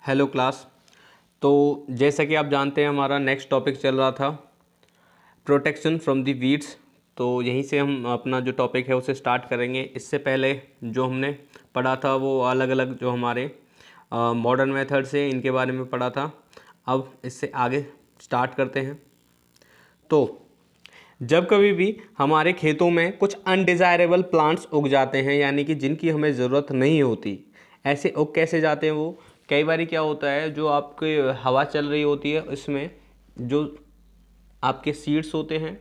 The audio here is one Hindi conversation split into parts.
Hello class. तो जैसा कि आप जानते हैं हमारा नेक्स्ट टॉपिक चल रहा था प्रोटेक्शन फ्रॉम दी वीड्स। तो यहीं से हम अपना जो टॉपिक है उसे स्टार्ट करेंगे। इससे पहले जो हमने पढ़ा था वो अलग अलग जो हमारे मॉडर्न मेथड्स हैं इनके बारे में पढ़ा था। अब इससे आगे स्टार्ट करते हैं। तो जब कभी भी हमारे खेतों में कुछ अनडिज़ायरेबल प्लांट्स उग जाते हैं, यानी कि जिनकी हमें ज़रूरत नहीं होती, ऐसे उग कैसे जाते हैं वो? कई बार क्या होता है, जो आपके हवा चल रही होती है इसमें जो आपके सीड्स होते हैं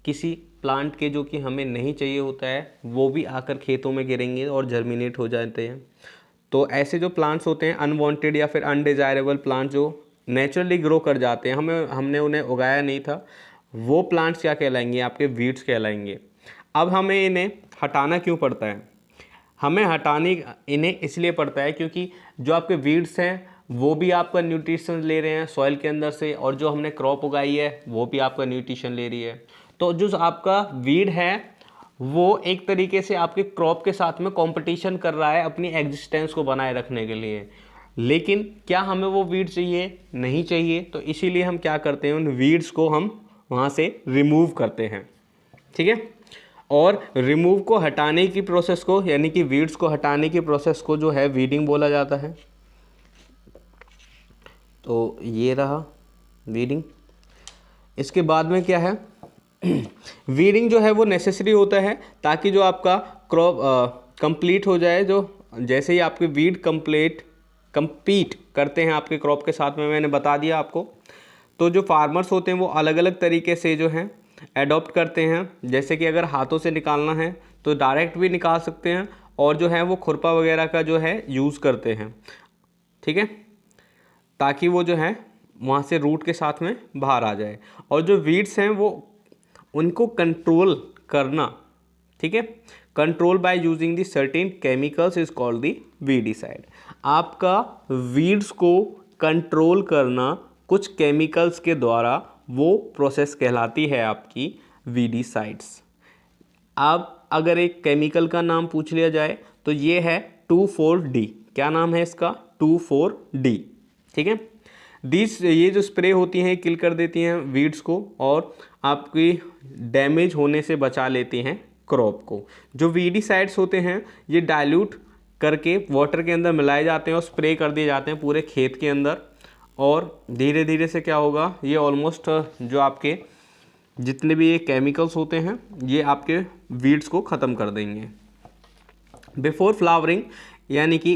किसी प्लांट के जो कि हमें नहीं चाहिए होता है, वो भी आकर खेतों में गिरेंगे और जर्मिनेट हो जाते हैं। तो ऐसे जो प्लांट्स होते हैं अनवांटेड या फिर अनडिज़ायरेबल प्लांट जो नेचुरली ग्रो कर जाते हैं, हमने उन्हें उगाया नहीं था, वो प्लांट्स क्या कहलाएंगे? आपके वीड्स कहलाएंगे। अब हमें इन्हें हटाना क्यों पड़ता है? हमें हटाने इन्हें इसलिए पड़ता है क्योंकि जो आपके वीड्स हैं वो भी आपका न्यूट्रिशन ले रहे हैं सॉइल के अंदर से, और जो हमने क्रॉप उगाई है वो भी आपका न्यूट्रिशन ले रही है। तो जो आपका वीड है वो एक तरीके से आपके क्रॉप के साथ में कंपटीशन कर रहा है अपनी एग्जिस्टेंस को बनाए रखने के लिए। लेकिन क्या हमें वो वीड चाहिए? नहीं चाहिए। तो इसीलिए हम क्या करते हैं, उन वीड्स को हम वहाँ से रिमूव करते हैं। ठीक है। और रिमूव को हटाने की प्रोसेस को, यानी कि वीड्स को हटाने की प्रोसेस को जो है वीडिंग बोला जाता है। तो ये रहा वीडिंग। इसके बाद में क्या है, वीडिंग जो है वो नेसेसरी होता है ताकि जो आपका क्रॉप कंप्लीट हो जाए। जो जैसे ही आपके वीड कंपीट करते हैं आपके क्रॉप के साथ में, मैंने बता दिया आपको। तो जो फार्मर्स होते हैं वो अलग अलग तरीके से जो है एडॉप्ट करते हैं। जैसे कि अगर हाथों से निकालना है तो डायरेक्ट भी निकाल सकते हैं, और जो है वो खुरपा वगैरह का जो है यूज़ करते हैं। ठीक है, ताकि वो जो है वहाँ से रूट के साथ में बाहर आ जाए। और जो वीड्स हैं वो उनको कंट्रोल करना, ठीक है, control by using the certain chemicals is called the weedicide. आपका वीड्स को कंट्रोल करना कुछ केमिकल्स के द्वारा, वो प्रोसेस कहलाती है आपकी वीडिसाइड्स। अब अगर एक केमिकल का नाम पूछ लिया जाए तो ये है 2,4-D। क्या नाम है इसका? 2,4-D। ठीक है। ये जो स्प्रे होती हैं किल कर देती हैं वीड्स को और आपकी डैमेज होने से बचा लेती हैं क्रॉप को। जो वीडिसाइड्स होते हैं ये डाइल्यूट करके वाटर के अंदर मिलाए जाते हैं और स्प्रे कर दिए जाते हैं पूरे खेत के अंदर। और धीरे धीरे से क्या होगा, ये ऑलमोस्ट जो आपके जितने भी ये केमिकल्स होते हैं ये आपके वीड्स को ख़त्म कर देंगे। बिफोर फ्लावरिंग, यानी कि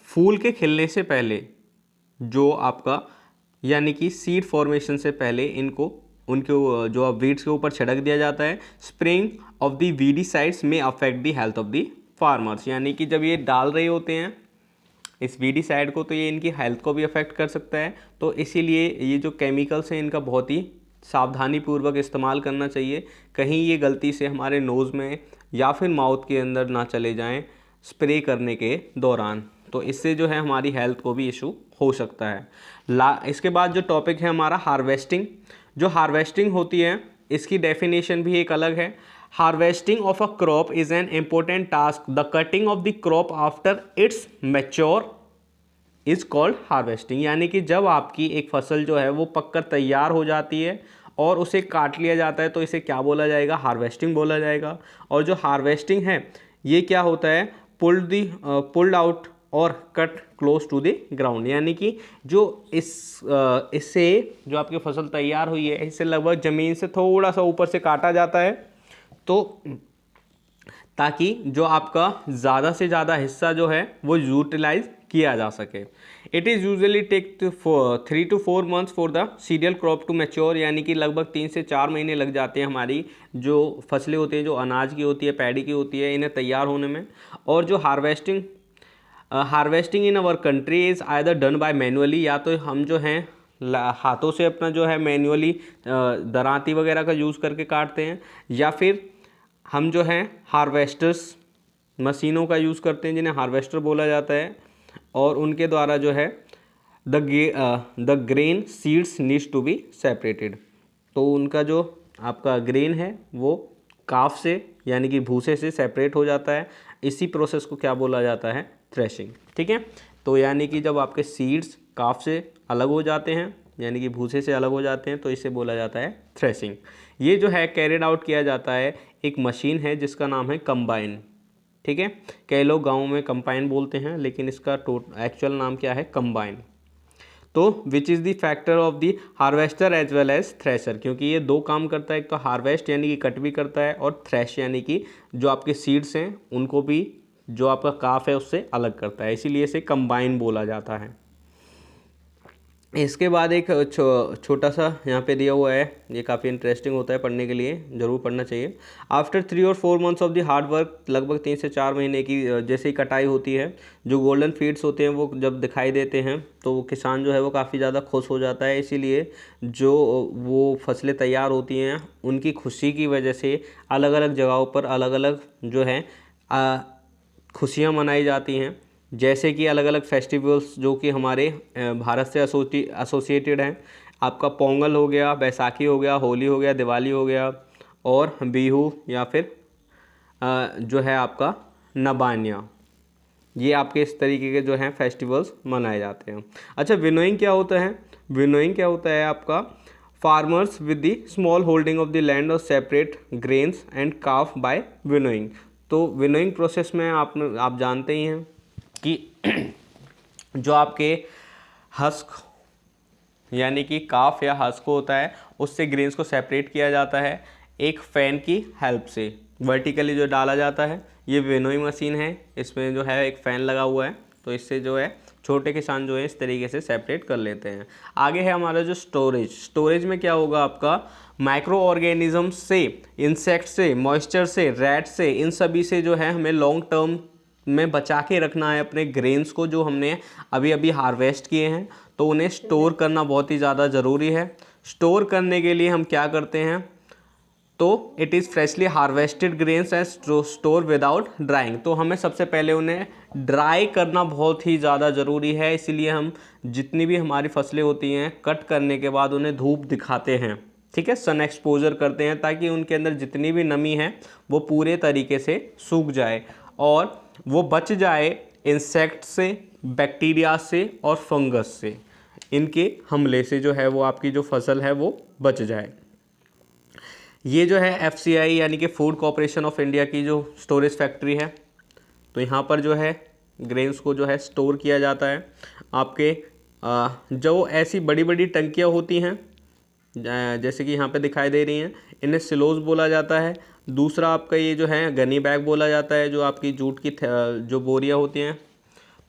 फूल के खिलने से पहले, जो आपका यानी कि सीड फॉर्मेशन से पहले इनको उनके जो वीड्स के ऊपर छिड़क दिया जाता है। स्प्रेइंग ऑफ द वीडिसाइड्स में affect the health of the farmers, यानी कि जब ये डाल रहे होते हैं इस वीडिसाइड को तो ये इनकी हेल्थ को भी अफेक्ट कर सकता है। तो इसीलिए ये जो केमिकल्स हैं इनका बहुत ही सावधानी पूर्वक इस्तेमाल करना चाहिए, कहीं ये गलती से हमारे नोज़ में या फिर माउथ के अंदर ना चले जाएं स्प्रे करने के दौरान। तो इससे जो है हमारी हेल्थ को भी इशू हो सकता है। इसके बाद जो टॉपिक है हमारा हार्वेस्टिंग। जो हार्वेस्टिंग होती है इसकी डेफिनेशन भी एक अलग है। Harvesting of a crop is an important task. The cutting of the crop after it's mature is called harvesting, यानी कि जब आपकी एक फसल जो है वो पककर तैयार हो जाती है और उसे काट लिया जाता है तो इसे क्या बोला जाएगा? हार्वेस्टिंग बोला जाएगा। और जो हार्वेस्टिंग है ये क्या होता है? पुल्ड आउट और cut close to the ground, यानी कि जो इससे जो आपकी फसल तैयार हुई है इससे लगभग ज़मीन से थोड़ा सा ऊपर से काटा जाता है, तो ताकि जो आपका ज़्यादा से ज़्यादा हिस्सा जो है वो यूटिलाइज किया जा सके। It is usually take 3 to 4 months for the cereal crop to mature, यानी कि लगभग 3 से 4 महीने लग जाते हैं हमारी जो फसलें होती हैं, जो अनाज की होती है, पैडी की होती है, इन्हें तैयार होने में। और जो harvesting in our country is either done by manually, या तो हम जो हैं हाथों से अपना जो है मैनुअली दरांती वगैरह का यूज़ करके काटते हैं, या फिर हम जो हैं हार्वेस्टर्स मशीनों का यूज़ करते हैं जिन्हें हार्वेस्टर बोला जाता है। और उनके द्वारा जो है the grain seeds needs to be separated. तो उनका जो आपका ग्रेन है वो काफ से यानी कि भूसे से सेपरेट हो जाता है। इसी प्रोसेस को क्या बोला जाता है? थ्रेशिंग। ठीक है। तो यानी कि जब आपके सीड्स काफ से अलग हो जाते हैं, यानी कि भूसे से अलग हो जाते हैं, तो इसे बोला जाता है थ्रेशिंग। ये जो है कैरिड आउट किया जाता है एक मशीन है जिसका नाम है कंबाइन। ठीक है, कई लोग गाँव में कंबाइन बोलते हैं, लेकिन इसका एक्चुअल नाम क्या है, कंबाइन। तो which is the factor of the harvester as well as thresher, क्योंकि ये दो काम करता है, एक तो हार्वेस्ट यानी कि कट भी करता है, और थ्रेश यानी कि जो आपके सीड्स हैं उनको भी जो आपका काफ है उससे अलग करता है, इसीलिए इसे कंबाइन बोला जाता है। इसके बाद एक छोटा सा यहाँ पे दिया हुआ है, ये काफ़ी इंटरेस्टिंग होता है, पढ़ने के लिए ज़रूर पढ़ना चाहिए। आफ्टर 3 और 4 months of the hard work, लगभग 3 से 4 महीने की जैसे ही कटाई होती है, जो गोल्डन फीड्स होते हैं वो जब दिखाई देते हैं तो वो किसान जो है वो काफ़ी ज़्यादा खुश हो जाता है। इसीलिए जो वो फसलें तैयार होती हैं उनकी खुशी की वजह से अलग अलग जगहों पर अलग अलग जो है खुशियाँ मनाई जाती हैं। जैसे कि अलग अलग फेस्टिवल्स जो कि हमारे भारत से एसोसिएटेड हैं, आपका पोंगल हो गया, बैसाखी हो गया, होली हो गया, दिवाली हो गया, और बिहू या फिर जो है आपका नबान्या, ये आपके इस तरीके के जो हैं फेस्टिवल्स मनाए जाते हैं। अच्छा, विनोइंग क्या होता है? विनोइंग क्या होता है आपका? Farmers with the small holding of the land और separate grains and chaff by winnowing. तो विनोइंग प्रोसेस में आप जानते ही हैं कि जो आपके हस्क यानी कि काफ या हस्क होता है, उससे ग्रेन्स को सेपरेट किया जाता है एक फ़ैन की हेल्प से, वर्टिकली जो डाला जाता है। ये विनोइंग मशीन है, इसमें जो है एक फ़ैन लगा हुआ है, तो इससे जो है छोटे किसान जो है इस तरीके से सेपरेट कर लेते हैं। आगे है हमारा जो स्टोरेज में क्या होगा आपका, माइक्रो ऑर्गेनिज्म से, इंसेक्ट से, मॉइस्चर से, रैट से, इन सभी से जो है हमें लॉन्ग टर्म में बचा के रखना है अपने ग्रेन्स को जो हमने अभी अभी हार्वेस्ट किए हैं, तो उन्हें स्टोर करना बहुत ही ज़्यादा ज़रूरी है। स्टोर करने के लिए हम क्या करते हैं, तो it is freshly harvested grains and store without drawing. तो हमें सबसे पहले उन्हें ड्राई करना बहुत ही ज़्यादा ज़रूरी है, इसीलिए हम जितनी भी हमारी फसलें होती हैं कट करने के बाद उन्हें धूप दिखाते हैं, ठीक है, सन एक्सपोजर करते हैं, ताकि उनके अंदर जितनी भी नमी है वो पूरे तरीके से सूख जाए और वो बच जाए इंसेक्ट से, बैक्टीरिया से और फंगस से, इनके हमले से जो है वो आपकी जो फसल है वो बच जाए। ये जो है FCI यानी कि फूड कॉरपोरेशन ऑफ इंडिया की जो स्टोरेज फैक्ट्री है, तो यहाँ पर जो है ग्रेन्स को जो है स्टोर किया जाता है। आपके जो ऐसी बड़ी बड़ी टंकियाँ होती हैं जैसे कि यहाँ पे दिखाई दे रही हैं, इन्हें सिलोज बोला जाता है। दूसरा आपका ये जो है गनी बैग बोला जाता है, जो आपकी जूट की जो बोरियाँ होती हैं।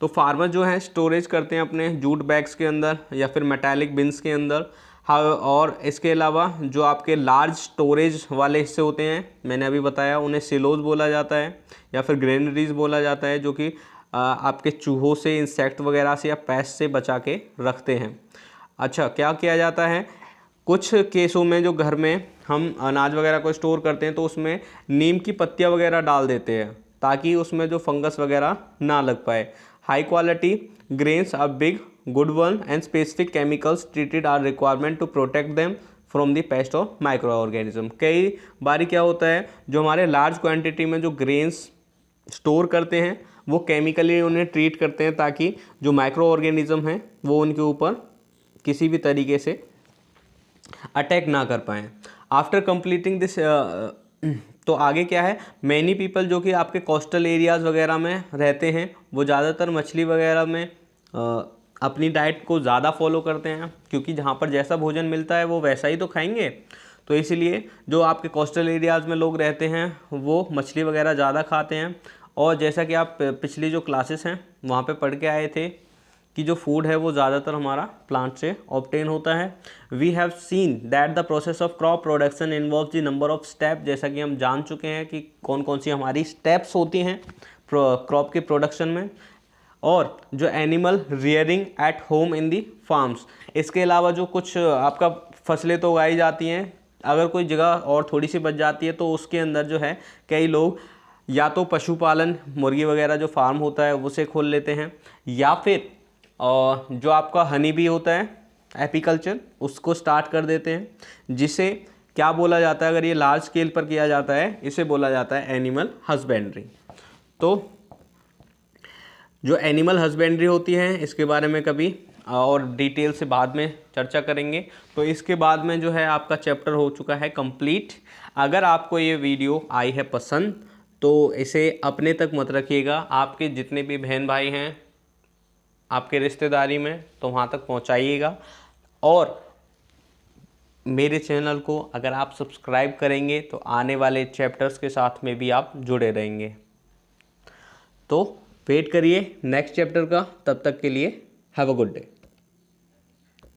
तो फार्मर जो हैं स्टोरेज करते हैं अपने जूट बैग्स के अंदर या फिर मेटालिक बिन्स के अंदर। हाँ, और इसके अलावा जो आपके लार्ज स्टोरेज वाले हिस्से होते हैं, मैंने अभी बताया, उन्हें सिलोज बोला जाता है या फिर ग्रेनरीज बोला जाता है, जो कि आपके चूहों से, इंसेक्ट वगैरह से या पेस्ट से बचा के रखते हैं। अच्छा, क्या किया जाता है, कुछ केसों में जो घर में हम अनाज वगैरह को स्टोर करते हैं तो उसमें नीम की पत्तियां वगैरह डाल देते हैं ताकि उसमें जो फंगस वगैरह ना लग पाए। High quality grains are big good one and specific chemicals treated are requirement to protect them from the pest और माइक्रो ऑर्गेनिज्म। कई बारी क्या होता है, जो हमारे लार्ज क्वांटिटी में जो ग्रेन्स स्टोर करते हैं वो केमिकली उन्हें ट्रीट करते हैं ताकि जो माइक्रो ऑर्गेनिज्म हैं वो उनके ऊपर किसी भी तरीके से अटैक ना कर पाएँ। आफ्टर कंप्लीटिंग दिस तो आगे क्या है, मैनी पीपल जो कि आपके कोस्टल एरियाज़ वगैरह में रहते हैं वो ज़्यादातर मछली वगैरह में अपनी डाइट को ज़्यादा फॉलो करते हैं, क्योंकि जहाँ पर जैसा भोजन मिलता है वो वैसा ही तो खाएंगे। तो इसलिए जो आपके कोस्टल एरियाज़ में लोग रहते हैं वो मछली वगैरह ज़्यादा खाते हैं। और जैसा कि आप पिछली जो क्लासेस हैं वहाँ पे पढ़ के आए थे कि जो फूड है वो ज़्यादातर हमारा प्लांट से ऑब्टेन होता है। We have seen that the process of crop production involve the number of step, जैसा कि हम जान चुके हैं कि कौन कौन सी हमारी स्टेप्स होती हैं क्रॉप के प्रोडक्शन में। और जो animal rearing at home in the farms, इसके अलावा जो कुछ आपका फसलें तो उगाई जाती हैं, अगर कोई जगह और थोड़ी सी बच जाती है तो उसके अंदर जो है कई लोग या तो पशुपालन, मुर्गी वगैरह जो फार्म होता है उसे खोल लेते हैं, या फिर और जो आपका हनी बी होता है एपीकल्चर, उसको स्टार्ट कर देते हैं, जिसे क्या बोला जाता है, अगर ये लार्ज स्केल पर किया जाता है इसे बोला जाता है एनिमल हस्बेंड्री। तो जो एनिमल हस्बेंड्री होती है इसके बारे में कभी और डिटेल से बाद में चर्चा करेंगे। तो इसके बाद में जो है आपका चैप्टर हो चुका है कंप्लीट। अगर आपको ये वीडियो आई है पसंद तो इसे अपने तक मत रखिएगा, आपके जितने भी बहन भाई हैं आपके रिश्तेदारी में तो वहाँ तक पहुँचाइएगा। और मेरे चैनल को अगर आप सब्सक्राइब करेंगे तो आने वाले चैप्टर्स के साथ में भी आप जुड़े रहेंगे। तो वेट करिए नेक्स्ट चैप्टर का, तब तक के लिए हैव अ गुड डे।